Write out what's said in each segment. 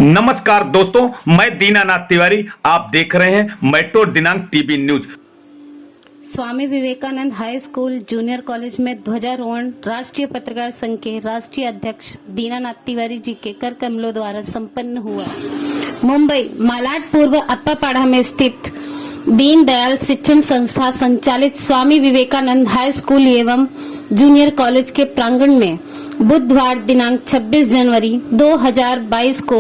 नमस्कार दोस्तों, मैं दीनानाथ तिवारी। आप देख रहे हैं मेट्रो दिनांक TV news. Swami Vivekanand high school junior college में ध्वजारोहण राष्ट्रीय पत्रकार संघ के राष्ट्रीय अध्यक्ष दीनानाथ तिवारी जी के कर कमलों द्वारा संपन्न हुआ। मुंबई मालाड पूर्व अप्पापाड़ा में स्थित दीनदयाल शिक्षण संस्था संचालित स्वामी विवेकानंद हाई स्कूल एवं जूनियर कॉलेज के प्रांगण में बुधवार दिनांक 26 जनवरी 2022 को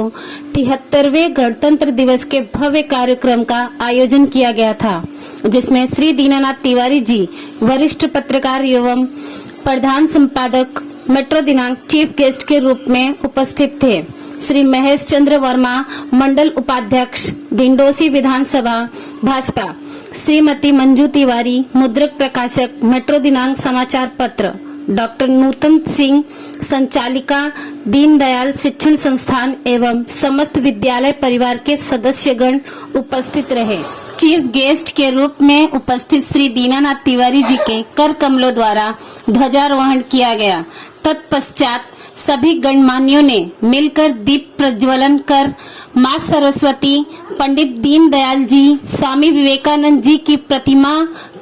73वें गणतंत्र दिवस के भव्य कार्यक्रम का आयोजन किया गया था, जिसमें श्री दीनानाथ तिवारी जी वरिष्ठ पत्रकार एवं प्रधान संपादक मेट्रो दिनांक चीफ गेस्ट के रूप में उपस्थित थे। श्री महेश चंद्र वर्मा मंडल उपाध्यक्ष ढिंडोसी विधानसभा भाजपा, श्रीमती मंजू तिवारी मुद्रक प्रकाशक मेट्रो दिनांक समाचार पत्र, डॉक्टर नूतन सिंह संचालिका दीनदयाल शिक्षण संस्थान एवं समस्त विद्यालय परिवार के सदस्यगण उपस्थित रहे। चीफ गेस्ट के रूप में उपस्थित श्री दीनानाथ तिवारी जी के कर कमलों द्वारा ध्वजारोहण किया गया। तत्पश्चात सभी गणमान्यों ने मिलकर दीप प्रज्वलन कर मां सरस्वती, पंडित दीनदयाल जी, स्वामी विवेकानंद जी की प्रतिमा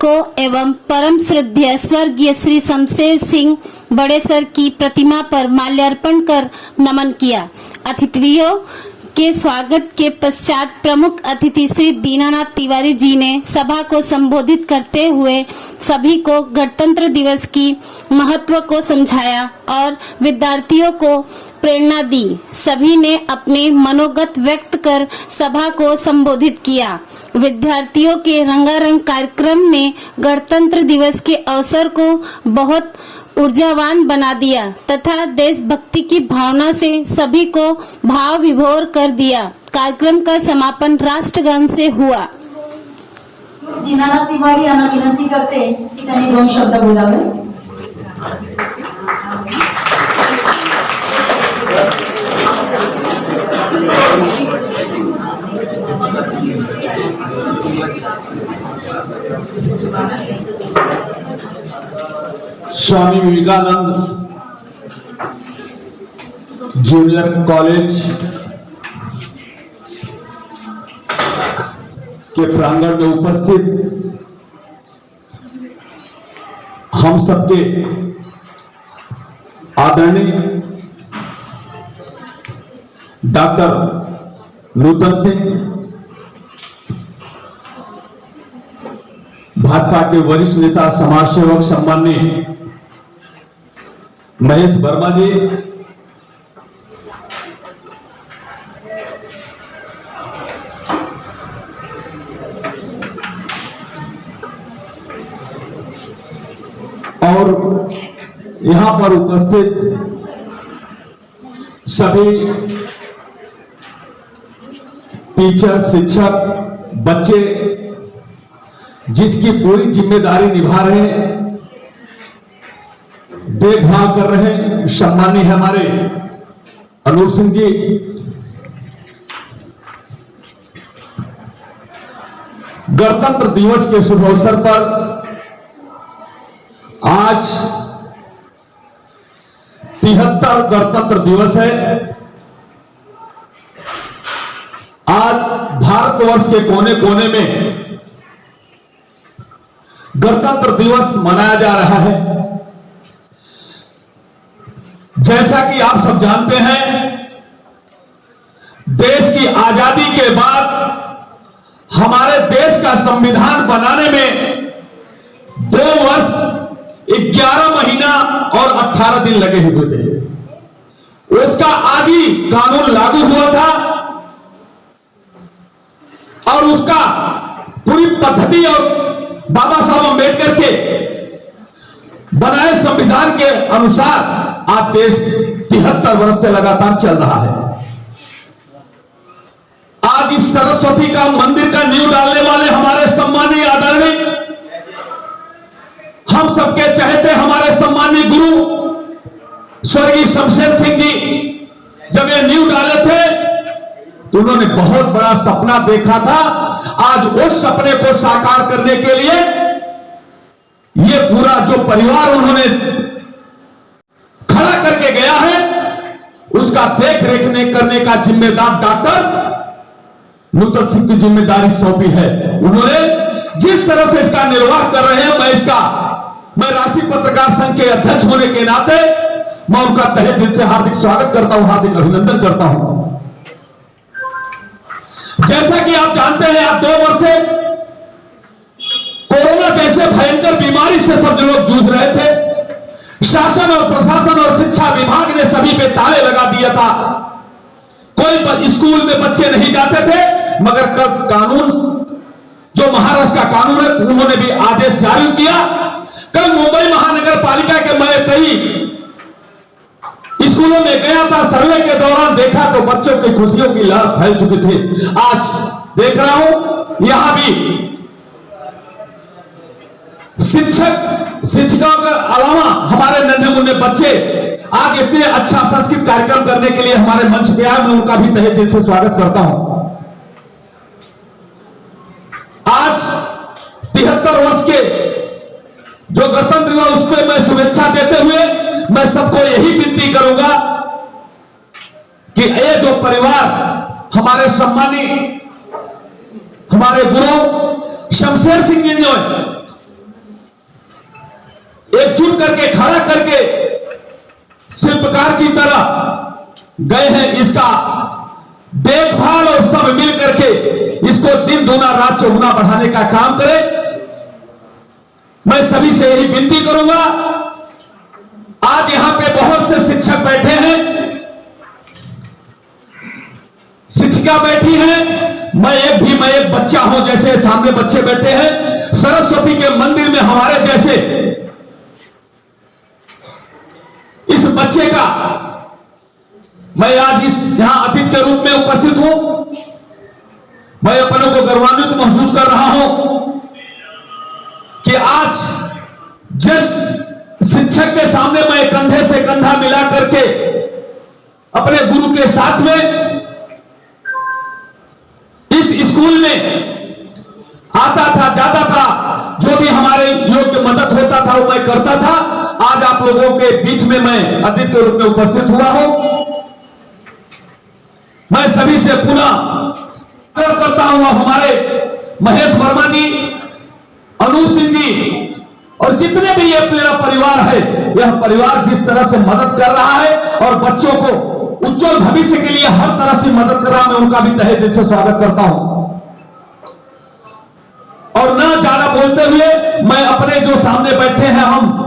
को एवं परम श्रद्धेय स्वर्गीय श्री शमशेर सिंह बड़े सर की प्रतिमा पर माल्यार्पण कर नमन किया। अतिथियों के स्वागत के पश्चात प्रमुख अतिथि श्री दीनानाथ तिवारी जी ने सभा को संबोधित करते हुए सभी को गणतंत्र दिवस की महत्व को समझाया और विद्यार्थियों को प्रेरणा दी। सभी ने अपने मनोगत व्यक्त कर सभा को संबोधित किया। विद्यार्थियों के रंगारंग कार्यक्रम ने गणतंत्र दिवस के अवसर को बहुत ऊर्जावान बना दिया तथा देशभक्ति की भावना से सभी को भाव विभोर कर दिया। कार्यक्रम का समापन राष्ट्रगान से हुआ। दीनानाथ तिवारी यांना विनंती करते की त्यांनी 2 शब्द बोलावे। स्वामी विवेकानंद जूनियर कॉलेज के प्रांगण में उपस्थित हम सबके आदरणीय डॉक्टर नूतन सिंह, भाजपा के वरिष्ठ नेता समाज सेवक सम्माननीय महेश वर्मा जी, और यहां पर उपस्थित सभी टीचर, शिक्षक, बच्चे जिसकी पूरी जिम्मेदारी निभा रहे हैं, देखभाल कर रहे हैं, सम्मानीय हमारे अनूप सिंह जी, गणतंत्र दिवस के शुभ अवसर पर आज 73 गणतंत्र दिवस है। आज भारतवर्ष के कोने कोने में गणतंत्र दिवस मनाया जा रहा है। जैसा कि आप सब जानते हैं, देश की आजादी के बाद हमारे देश का संविधान बनाने में 2 वर्ष 11 महीना और 18 दिन लगे हुए थे। उसका आदि कानून लागू हुआ था और उसका पूरी पद्धति और बाबा साहब अम्बेडकर के बनाए संविधान के अनुसार आज देश 73 वर्ष से लगातार चल रहा है। आज इस सरस्वती का मंदिर का नींव डालने वाले हमारे सम्मानीय आदरणीय, हम सबके चहेते हमारे सम्मानीय गुरु स्वर्गीय शमशेर सिंह जी जब ये नींव डाले थे तो उन्होंने बहुत बड़ा सपना देखा था। आज उस सपने को साकार करने के लिए ये पूरा जो परिवार उन्होंने खड़ा करके गया है, उसका देख रेख करने का जिम्मेदार डॉक्टर नूतन सिंह की जिम्मेदारी सौंपी है। उन्होंने जिस तरह से इसका निर्वाह कर रहे हैं, मैं राष्ट्रीय पत्रकार संघ के अध्यक्ष होने के नाते मैं उनका तहे दिल से हार्दिक स्वागत करता हूं, हार्दिक अभिनंदन करता हूं। जैसा कि आप जानते हैं, आप 2 वर्ष से कोरोना जैसे भयंकर बीमारी से सब लोग जूझ रहे थे। शासन और प्रशासन और शिक्षा विभाग ने सभी पे ताले लगा दिया था। कोई स्कूल में बच्चे नहीं जाते थे, मगर कानून जो महाराष्ट्र का कानून है, उन्होंने भी आदेश जारी किया। कल मुंबई महानगर पालिका के मैं कई स्कूलों में गया था, सर्वे के दौरान देखा तो बच्चों की खुशियों की लहर फैल चुकी थी। आज देख रहा हूं यहां भी शिक्षकों के अलावा हमारे नन्हे मुन्ने बच्चे आज इतने अच्छा सांस्कृतिक कार्यक्रम करने के लिए हमारे मंच पे आए। मैं उनका भी तहे दिल से स्वागत करता हूं। आज 73 वर्ष के जो गणतंत्र दिवस, उस पर मैं शुभेच्छा देते हुए मैं सबको यही विनती करूंगा कि ये जो परिवार हमारे सम्मानी हमारे गुरु शमशेर सिंह जी ने एकजुट करके खड़ा करके शिल्पकार की तरह गए हैं, इसका देखभाल और सब मिल करके इसको दिन दूना रात चौगुना बढ़ाने का काम करें। मैं सभी से यही विनती करूंगा। आज यहां पे बहुत से शिक्षक बैठे हैं, शिक्षिका बैठी हैं, मैं एक बच्चा हूं, जैसे सामने बच्चे बैठे हैं। सरस्वती के मंदिर में हमारे जैसे इस बच्चे का मैं आज यहां अतिथि के रूप में उपस्थित हूं। मैं अपनों को गौरवान्वित महसूस कर रहा हूं कि आज जिस शिक्षक के सामने मैं कंधे से कंधा मिला करके अपने गुरु के साथ में इस स्कूल में आता था, जाता था, जो भी हमारे योग्य मदद होता था वो मैं करता था। आज आप लोगों के बीच में मैं अतिथि के रूप में उपस्थित हुआ हूं। मैं सभी से पुनः करता हूं, हमारे महेश वर्मा जी, अनूप सिंह जी और जितने भी ये मेरा परिवार है, यह परिवार जिस तरह से मदद कर रहा है और बच्चों को उज्जवल भविष्य के लिए हर तरह से मदद कर रहा है, मैं उनका भी तहे दिल से स्वागत करता हूं। और न ज्यादा बोलते हुए मैं अपने जो सामने बैठे हैं हम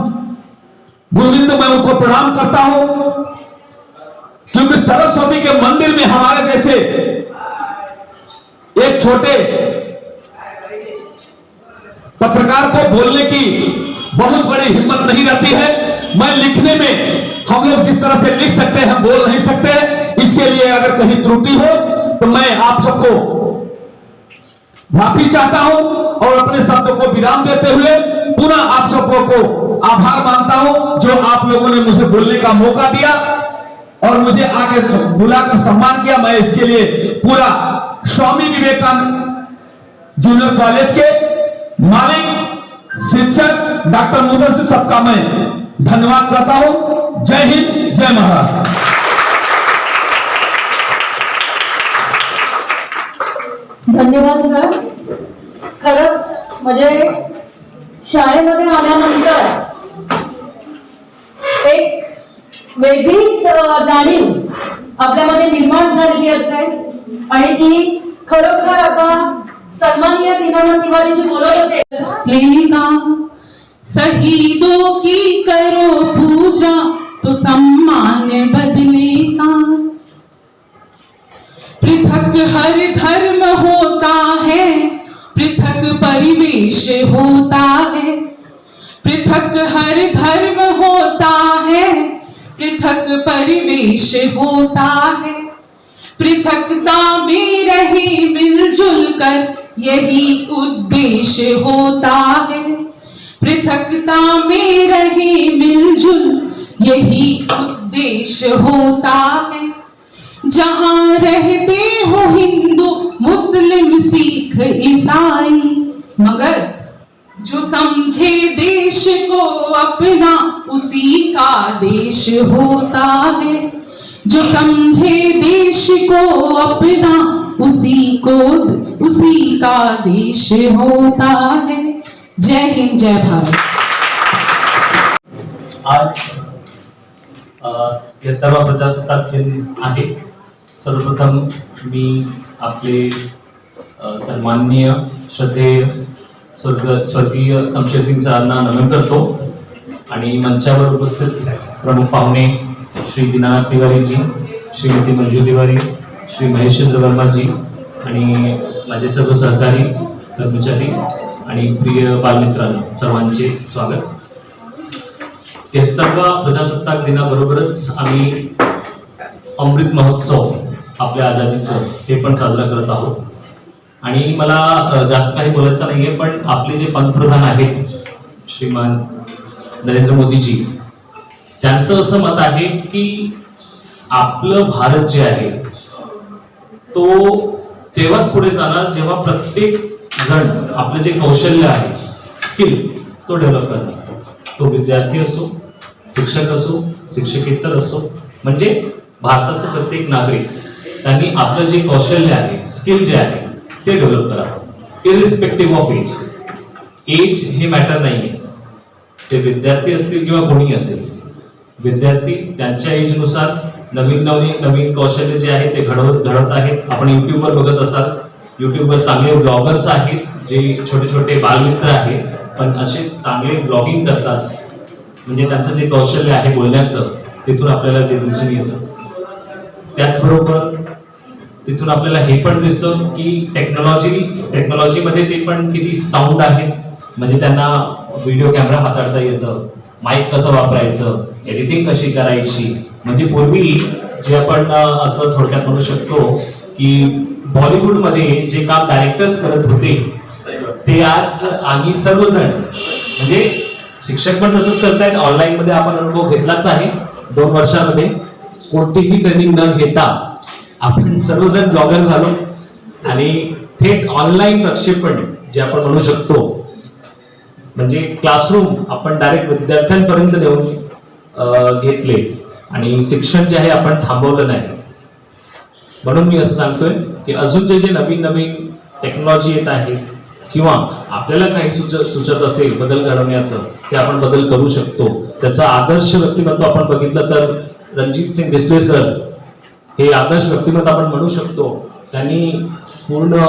गुरुविंद, मैं उनको प्रणाम करता हूं, क्योंकि सरस्वती के मंदिर में हमारे जैसे एक छोटे पत्रकार को बोलने की बहुत बड़ी हिम्मत नहीं रहती है। मैं लिखने में हम लोग जिस तरह से लिख सकते हैं हम बोल नहीं सकते। इसके लिए अगर कहीं त्रुटि हो तो मैं आप सबको माफी चाहता हूं और अपने शब्दों को विराम देते हुए पुनः आप सबको को आभार मानता हूं जो आप लोगों ने मुझे बोलने का मौका दिया और मुझे आगे बुलाकर सम्मान किया। मैं इसके लिए पूरा स्वामी विवेकानंद जूनियर कॉलेज के मालिक, शिक्षक डॉक्टर नूतन से सबका मैं धन्यवाद करता हूं। जय हिंद, जय महाराष्ट्र। धन्यवाद सर। खरंच म्हणजे शाळेमध्ये आल्यानंतर एक वेगळीच जाणीव आपल्यामध्ये निर्माण झालेली असते आणि ती खरोखर आता सन्माननीय दीनानाथ तिवारी जी बोलत होते, लेगा शहीदों की करो पूजा तो सम्मान बदलेगा। पृथक हर धर्म होता है, पृथक परिवेश होता है। पृथक हर धर्म होता है, पृथक परिवेश होता है। पृथकता में रहे मिलजुल कर यही उद्देश्य होता है। पृथकता में रहे मिलजुल यही उद्देश्य होता है। जहां रहते हो हिंदू मुस्लिम सिख ईसाई, मगर जो समझे देश को अपना उसी का देश होता है। जो समझे देश को अपना उसी का देश होता है। जय हिंद, जय भारत। आज 73वा प्रजासत्ताक दिन आहे। सर्वप्रथम मी आपले सन्माननीय श्रद्धेय स्वर्गीय शमशेरसिंग सरांना नमन करतो आणि मंचावर उपस्थित प्रमुख पाहुणे श्री दीनानाथ तिवारी जी, श्रीमती मंजू तिवारी, श्री महेशचंद्र वर्मा जी आणि माझे सर्व सहकारी कर्मचारी आणि प्रिय बालमित्रांनो, सर्वांचे स्वागत। 73वा प्रजासत्ताक दिनाबरोबरच आम्ही अमृत महोत्सव आपल्या आझादीचं हे पण साजरा करत आहोत। आणि मला जास्त काही बोलायचं नाहीये, पण आपले जे पंतप्रधान आहेत श्रीमान नरेंद्र मोदीजी, त्यांचं असं मत आहे की आपलं भारत जे आहे तो तेव्हाच पुढे जाणार जेव्हा प्रत्येक जण आपलं जे कौशल्य आहे, स्किल, तो डेव्हलप करणार। तो विद्यार्थी असो, शिक्षक असो, शिक्षकेतर असो, म्हणजे भारताचं प्रत्येक नागरिक त्यांनी आपलं जे कौशल्य आहे, स्किल जे आहे ते डेव्हलप करावं, इरिस्पेक्टिव्ह ऑफ एज। एज हे मॅटर नाहीये, ते विद्यार्थी असतील किंवा कोणी असेल, विद्यार्थी त्यांच्या एजनुसार नवीन कौशल्य जे आहे ते घडवत आहेत। आपण युट्यूबवर बघत असाल, युट्यूबवर चांगले ब्लॉगर्स आहेत जे छोटे छोटे बालमित्र आहेत, पण असे चांगले ब्लॉगिंग करतात, म्हणजे त्यांचं जे कौशल्य आहे बोलण्याचं, तिथून आपल्याला ते दिसून येतं। त्याचबरोबर तिथून आपल्याला हे पण दिसतं की टेक्नॉलॉजीमध्ये ते पण किती साऊंड आहे, म्हणजे त्यांना व्हिडिओ कॅमेरा हाताळता येतं, माईक कसं वापरायचं, एडिटिंग कशी करायची। म्हणजे पूर्वी जे आपण असं थोडक्यात म्हणू शकतो की बॉलिवूडमध्ये जे काम डायरेक्टर्स करत होते ते आज आम्ही सर्वजण, म्हणजे शिक्षक पण तसंच करतायत। ऑनलाईन मध्ये आपण अनुभव घेतलाच आहे। 2 वर्षामध्ये कोणतीही ट्रेनिंग न घेता आपण सर्वजण ब्लॉगर झालो आणि थेट ऑनलाईन प्रक्षेपण जे आपण म्हणू शकतो, म्हणजे क्लासरूम आपण डायरेक्ट विद्यार्थ्यांपर्यंत नेऊन घेतले आणि शिक्षण जे आहे आपण थांबवलं नाही। म्हणून मी असं सांगतोय की अजून जे नवीन टेक्नॉलॉजी येत आहे किंवा आपल्याला काही सुचत असेल बदल घडवण्याचं, ते आपण बदल करू शकतो। त्याचा आदर्श व्यक्तिमत्व आपण बघितलं तर रणजित सिंग डिसले सर हे आदर्श व्यक्तिमत्व आपण म्हणू शकतो। त्यांनी पूर्ण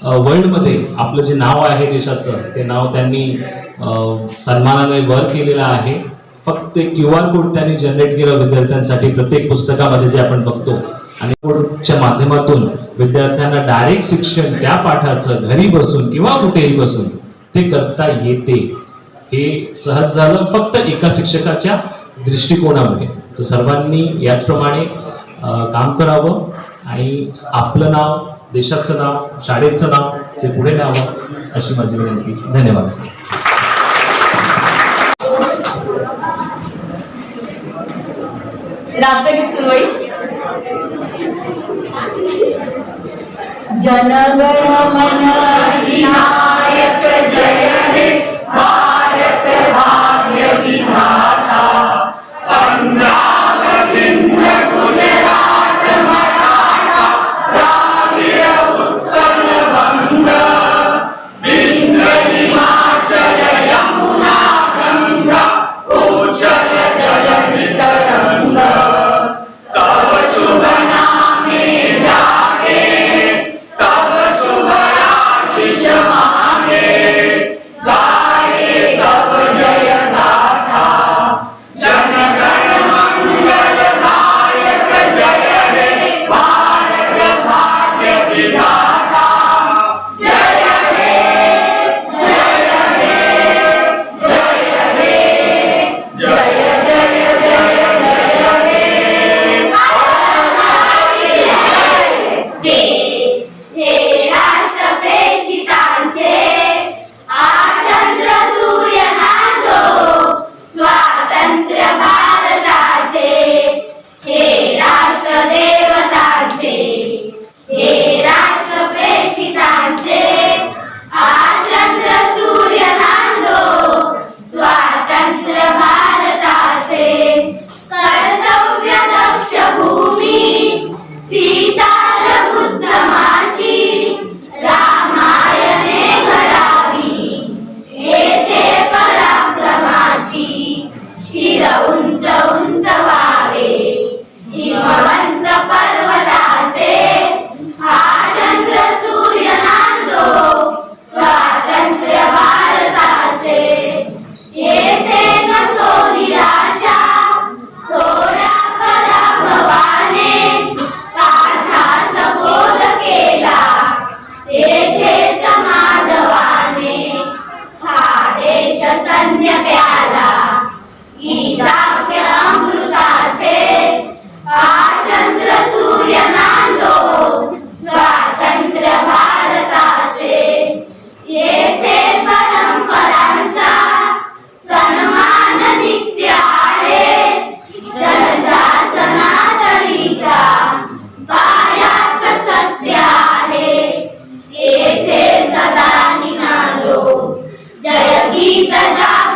वर्ल्डमध्ये आपलं जे नाव आहे देशाचं, ते नाव त्यांनी सन्मानाने वर केलेलं आहे। फक्त QR कोड त्यांनी जनरेट केलं विद्यार्थ्यांसाठी प्रत्येक पुस्तकामध्ये जे आपण बघतो, आणि कोडच्या माध्यमातून विद्यार्थ्यांना डायरेक्ट शिक्षण त्या पाठाचं घरी बसून किंवा कुठेही बसून ते करता येते। हे सहज झालं फक्त एका शिक्षकाच्या दृष्टिकोनामध्ये। तर सर्वांनी याचप्रमाणे काम करावं आणि आपलं नाव, देशाचं नाव, शाळेचं नाव ते पुढे न्यावं अशी माझी विनंती। धन्यवाद। राष्ट्रगीत सुरू होईल। जनगण मन अधिनायक जय हे भारत भाग्य विधाता, पंजाब सिंध गुजरात मराठा द्राविड उत्कल बंग, विंध्य हिमाचल यमुना गंगा उच्चल जलधि तरंग, तव शुभ नामे जागे, तव शुभ राश गीत जागर